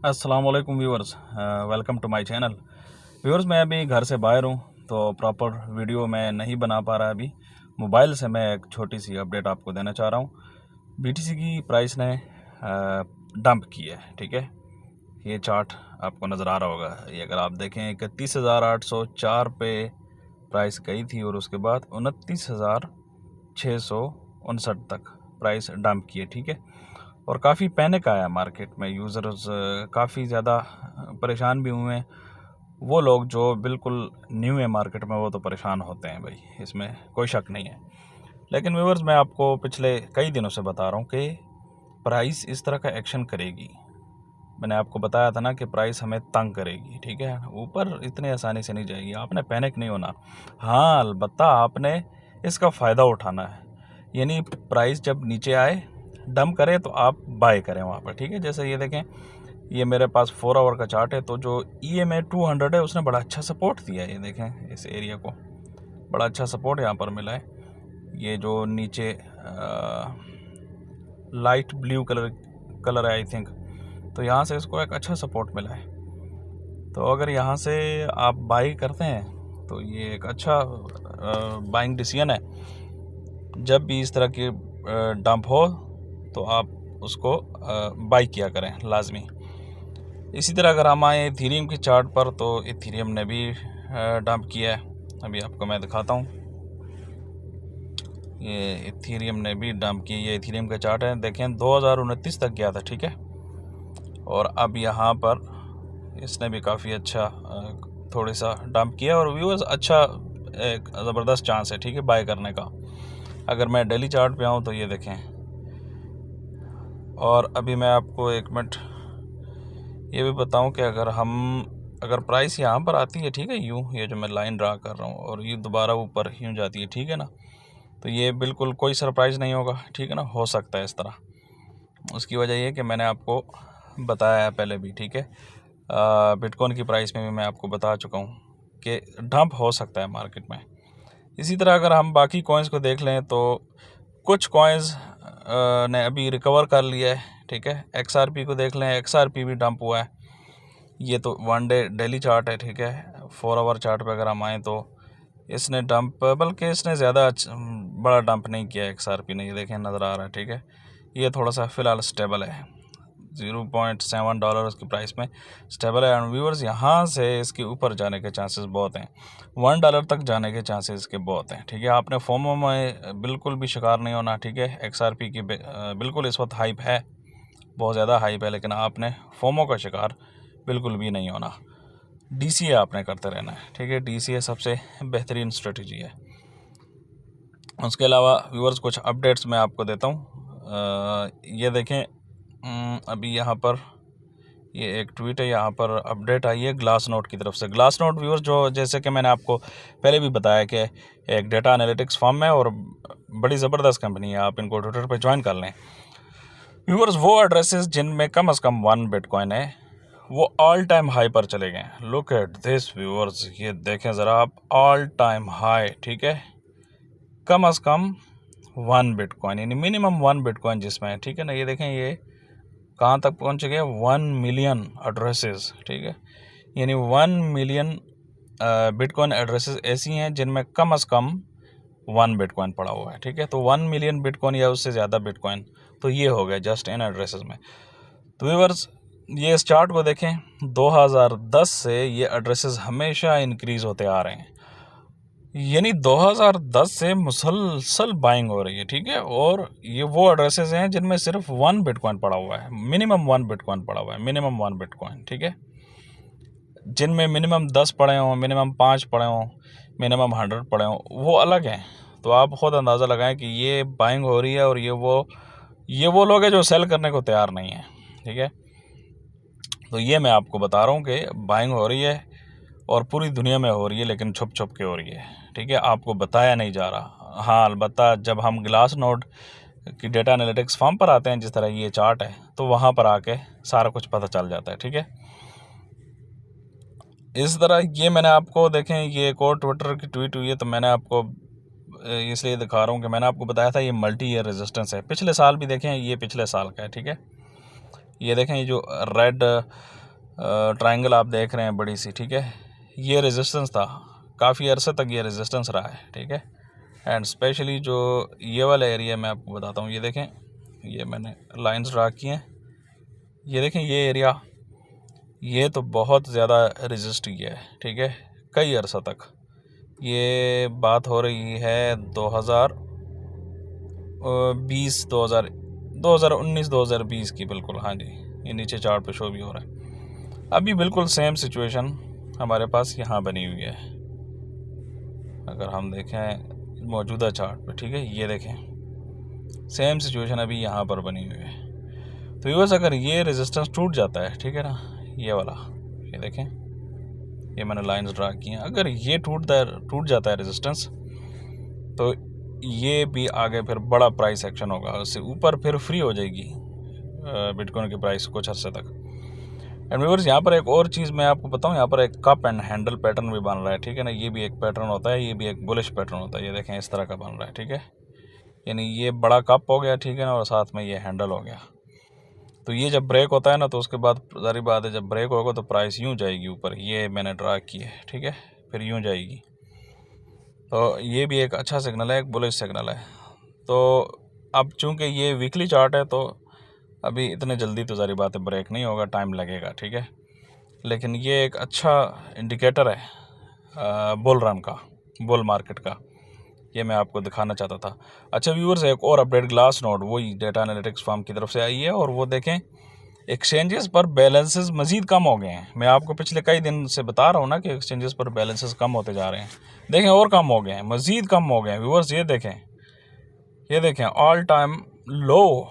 अस्सलाम वालेकुम viewers, welcome to my channel. Viewers, मैं अभी घर से बाहर हूँ तो प्रॉपर वीडियो मैं नहीं बना पा रहा। अभी मोबाइल से मैं एक छोटी सी अपडेट आपको देना चाह रहा हूँ। बीटीसी की प्राइस ने डंप की है। ठीक है, ये चार्ट आपको नज़र आ रहा होगा। ये अगर आप देखें 31,804 पे प्राइस गई थी और उसके बाद 29,659 तक प्राइस डंप की है। ठीक है, और काफ़ी पैनिक आया मार्केट में। यूज़र्स काफ़ी ज़्यादा परेशान भी हुए हैं। वो लोग जो बिल्कुल न्यू है मार्केट में वो तो परेशान होते हैं भाई, इसमें कोई शक नहीं है। लेकिन व्यूअर्स, मैं आपको पिछले कई दिनों से बता रहा हूँ कि प्राइस इस तरह का एक्शन करेगी। मैंने आपको बताया था ना कि प्राइस हमें तंग करेगी। ठीक है, ऊपर इतने आसानी से नहीं जाएगी। आपने पैनिक नहीं होना। हाँ, अलबत्ता आपने इसका फ़ायदा उठाना है। यानी प्राइस जब नीचे आए, डंप करे, तो आप बाय करें वहाँ पर। ठीक है, जैसे ये देखें, ये मेरे पास 4 आवर का चार्ट है। तो जो EMA 200 है उसने बड़ा अच्छा सपोर्ट दिया है। ये देखें, इस एरिया को बड़ा अच्छा सपोर्ट यहाँ पर मिला है। ये जो नीचे लाइट ब्लू कलर है आई थिंक, तो यहाँ से इसको एक अच्छा सपोर्ट मिला है। तो अगर यहाँ से आप बाई करते हैं तो ये एक अच्छा बाइंग डिसीजन है। जब भी इस तरह की डंप हो तो आप उसको बाई किया करें लाजमी। इसी तरह अगर हम आए इथेरियम की चार्ट पर, तो इथेरियम ने भी डंप किया है। अभी आपको मैं दिखाता हूँ। ये इथेरियम ने भी डंप किया। ये इथेरियम का चार्ट है, देखें 2029 तक गया था। ठीक है, और अब यहाँ पर इसने भी काफ़ी अच्छा थोड़ा सा डंप किया। और व्यूअर्स, अच्छा एक ज़बरदस्त चांस है, ठीक है, बाय करने का। अगर मैं डेली चार्ट पे आऊँ तो ये देखें। और अभी मैं आपको एक मिनट ये भी बताऊं कि अगर प्राइस यहाँ पर आती है, ठीक है, यूँ ये जो मैं लाइन ड्रा कर रहा हूँ, और ये दोबारा ऊपर यूँ जाती है, ठीक है ना, तो ये बिल्कुल कोई सरप्राइज़ नहीं होगा। ठीक है ना, हो सकता है इस तरह। उसकी वजह ये कि मैंने आपको बताया है पहले भी। ठीक है, बिटकॉइन की प्राइस में भी मैं आपको बता चुका हूँ कि डंप हो सकता है मार्केट में। इसी तरह अगर हम बाकी कॉइन्स को देख लें तो कुछ कॉइन्स ने अभी रिकवर कर लिया है। ठीक है, XRP को देख लें, XRP भी डंप हुआ है। ये तो 1 डे डेली चार्ट है। ठीक है, 4 आवर चार्ट पे अगर हम आएँ तो इसने डंप, बल्कि इसने ज़्यादा बड़ा डंप नहीं किया XRP ने। ये देखें, नज़र आ रहा है। ठीक है, ये थोड़ा सा फ़िलहाल स्टेबल है, $0.7 की प्राइस में स्टेबल है। एंड व्यूअर्स, यहाँ से इसके ऊपर जाने के चांसेस बहुत हैं, $1 तक जाने के चांसेस इसके बहुत हैं। ठीक है, आपने फोमो में बिल्कुल भी शिकार नहीं होना। ठीक है, XRP की बिल्कुल इस वक्त हाइप है, बहुत ज़्यादा हाइप है, लेकिन आपने फोमो का शिकार बिल्कुल भी नहीं होना। DCA आपने करते रहना है। ठीक है, DCA सबसे बेहतरीन स्ट्रेटजी है। उसके अलावा व्यूअर्स, कुछ अपडेट्स मैं आपको देता हूँ। ये देखें, अभी यहाँ पर ये एक ट्वीट है, यहाँ पर अपडेट आई है ग्लास नोट की तरफ से। ग्लास नोट व्यूअर्स, जो जैसे कि मैंने आपको पहले भी बताया कि एक डेटा एनालिटिक्स फर्म है और बड़ी ज़बरदस्त कंपनी है। आप इनको ट्विटर पर ज्वाइन कर लें। व्यूअर्स, वो एड्रेसेस जिनमें कम से कम 1 बिटकॉइन है वो ऑल टाइम हाई पर चले गए। लुक एट दिस व्यूअर्स, ये देखें ज़रा आप, ऑल टाइम हाई। ठीक है, कम से कम 1 बिटकॉइन, यानी मिनिमम 1 बिटकॉइन जिसमें है। ठीक है ना, ये देखें, ये कहाँ तक पहुँच गए, 1 मिलियन एड्रेसेस। ठीक है, यानी 1 मिलियन बिटकॉइन एड्रेसेस ऐसी हैं जिनमें कम से कम 1 बिटकॉइन पड़ा हुआ है। ठीक है, तो 1 मिलियन बिटकॉइन या उससे ज़्यादा बिटकॉइन, तो ये हो गया जस्ट इन एड्रेसेस में। तो व्यूअर्स, ये इस चार्ट को देखें, 2010 से ये एड्रेसेस हमेशा इंक्रीज़ होते आ रहे हैं, यानी 2010 से मुसलसल बाइंग हो रही है। ठीक है, और ये वो एड्रेसेस हैं जिनमें सिर्फ 1 बिटकॉइन पड़ा हुआ है, मिनिमम 1 बिटकॉइन पड़ा हुआ है, मिनिमम 1 बिटकॉइन। ठीक है, जिनमें मिनिमम 10 पड़े हों, मिनिमम 5 पड़े हों, मिनिमम 100 पड़े हों, वो अलग हैं। तो आप ख़ुद अंदाज़ा लगाएं कि ये बाइंग हो रही है, और ये वो लोग हैं जो सेल करने को तैयार नहीं हैं। ठीक है, तो ये मैं आपको बता रहा हूँ कि बाइंग हो रही है और पूरी दुनिया में हो रही है, लेकिन छुप छुप के हो रही है। ठीक है, आपको बताया नहीं जा रहा। हाँ, अलबत्ता जब हम ग्लास नोड की डेटा एनालिटिक्स फॉर्म पर आते हैं, जिस तरह ये चार्ट है, तो वहाँ पर आके सारा कुछ पता चल जाता है। ठीक है, इस तरह ये मैंने आपको, देखें, ये एक और ट्विटर की ट्वीट हुई है, तो मैंने आपको इसलिए दिखा रहा हूँ कि मैंने आपको बताया था ये मल्टी ईयर रेजिस्टेंस है। पिछले साल भी देखें, ये पिछले साल का है। ठीक है, ये देखें, ये जो रेड ट्रायंगल आप देख रहे हैं बड़ी सी, ठीक है, ये रेजिस्टेंस था, काफ़ी अरसे तक ये रेजिस्टेंस रहा है, ठीक है। एंड स्पेशली जो ये वाला एरिया मैं आपको बताता हूँ, ये देखें, ये मैंने लाइंस ड्रा की हैं, ये देखें ये एरिया, ये तो बहुत ज़्यादा रेजिस्ट किया है, ठीक है, कई अरसा तक। ये बात हो रही है 2020 2019 2020 की, बिल्कुल, हाँ जी, ये नीचे चार्ट पे शो भी हो रहा है। अभी बिल्कुल सेम सिचुएशन हमारे पास यहाँ बनी हुई है, अगर हम देखें मौजूदा चार्ट पे, ठीक है, ये देखें सेम सिचुएशन अभी यहाँ पर बनी हुई है। तो व्यूअर्स, अगर ये रेजिस्टेंस टूट जाता है, ठीक है ना, ये वाला, ये देखें, ये मैंने लाइंस ड्रा की हैं, अगर ये टूट जाता है रेजिस्टेंस, तो ये भी आगे फिर बड़ा प्राइस एक्शन होगा, उससे ऊपर फिर फ्री हो जाएगी बिटकॉइन की प्राइस कुछ अर्से तक। एंड व्यूअर्स, यहाँ पर एक और चीज़ मैं आपको बताऊँ, यहाँ पर एक कप एंड हैंडल पैटर्न भी बन रहा है, ठीक है ना, ये भी एक पैटर्न होता है, ये भी एक बुलिश पैटर्न होता है, ये देखें इस तरह का बन रहा है, ठीक है, यानी ये बड़ा कप हो गया, ठीक है ना, और साथ में ये हैंडल हो गया। तो ये जब ब्रेक होता है ना, तो उसके बाद जारी बात है, जब ब्रेक होगा तो प्राइस यूँ जाएगी ऊपर, ये मैंने ड्रा की है, ठीक है, फिर यूँ जाएगी। तो ये भी एक अच्छा सिग्नल है, एक बुलिश सिग्नल है। तो अब चूँकि ये वीकली चार्ट है, तो अभी इतने जल्दी तो जारी बात है ब्रेक नहीं होगा, टाइम लगेगा, ठीक है, लेकिन ये एक अच्छा इंडिकेटर है बुल रन का, बुल मार्केट का, ये मैं आपको दिखाना चाहता था। अच्छा व्यूअर्स, एक और अपडेट ग्लास नोड, वही डेटा एनालिटिक्स फर्म की तरफ से आई है, और वो देखें एक्सचेंजेस पर बैलेंसेस मज़ीद कम हो गए हैं। मैं आपको पिछले कई दिन से बता रहा हूँ ना कि एक्सचेंजेस पर बैलेंसेस कम होते जा रहे हैं, देखें और कम हो गए हैं, मज़ीद कम हो गए हैं व्यूअर्स। ये देखें all time low,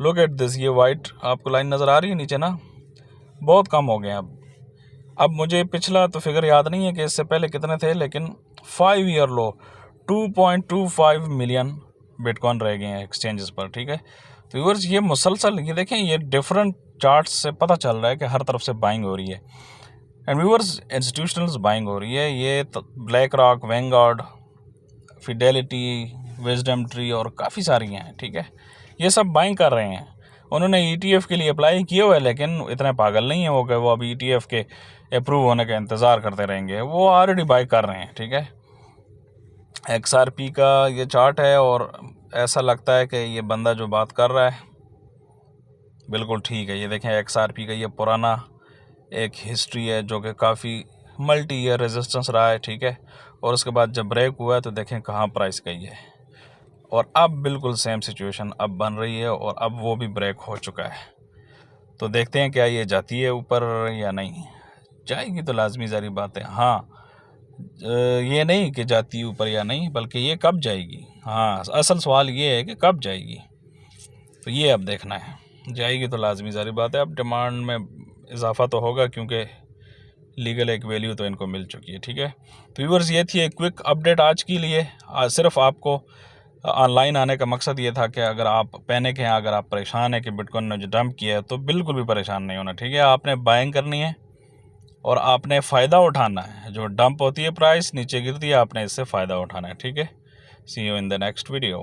look at this, ये वाइट आपको लाइन नज़र आ रही है नीचे ना, बहुत कम हो गए हैं अब मुझे पिछला तो फिगर याद नहीं है कि इससे पहले कितने थे, लेकिन 5 ईयर लो 2.25 मिलियन बिटकॉइन रह गए हैं एक्सचेंजेस पर, ठीक है। तो व्यूअर्स, ये मुसलसल, ये देखें, ये डिफरेंट चार्ट्स से पता चल रहा है कि हर तरफ से बाइंग हो रही है। एंड व्यूअर्स, इंस्टीट्यूशनल्स बाइंग हो रही है, ये BlackRock, Vanguard, Fidelity, WisdomTree और काफ़ी सारी हैं, ठीक है, ये सब बाइंग कर रहे हैं। उन्होंने ETF के लिए अप्लाई किया हुआ है, लेकिन इतने पागल नहीं है वो कि वो अभी ETF के अप्रूव होने का इंतज़ार करते रहेंगे, वो ऑलरेडी बाई कर रहे हैं, ठीक है। XRP का ये चार्ट है, और ऐसा लगता है कि ये बंदा जो बात कर रहा है बिल्कुल ठीक है। ये देखें XRP का ये पुराना एक हिस्ट्री है जो कि काफ़ी मल्टी ईयर रेजिस्टेंस रहा है, ठीक है, और उसके बाद जब ब्रेक हुआ है तो देखें कहाँ प्राइस गई है, और अब बिल्कुल सेम सिचुएशन अब बन रही है, और अब वो भी ब्रेक हो चुका है। तो देखते हैं क्या ये जाती है ऊपर या नहीं, जाएगी तो लाजमी जारी बात है। हाँ, ये नहीं कि जाती है ऊपर या नहीं, बल्कि ये कब जाएगी, हाँ, असल सवाल ये है कि कब जाएगी, तो ये अब देखना है। जाएगी तो लाजमी जारी बात है, अब डिमांड में इजाफा तो होगा, क्योंकि लीगल एक वैल्यू तो इनको मिल चुकी है, ठीक है। तो व्यूअर्स, ये थी एक क्विक अपडेट आज के लिए। आज सिर्फ आपको ऑनलाइन आने का मकसद ये था कि अगर आप पैनिक हैं, अगर आप परेशान हैं कि बिटकॉइन ने जो डंप किया है, तो बिल्कुल भी परेशान नहीं होना, ठीक है। आपने बाइंग करनी है और आपने फ़ायदा उठाना है। जो डंप होती है प्राइस नीचे गिरती है, आपने इससे फ़ायदा उठाना है, ठीक है। See you in the next video.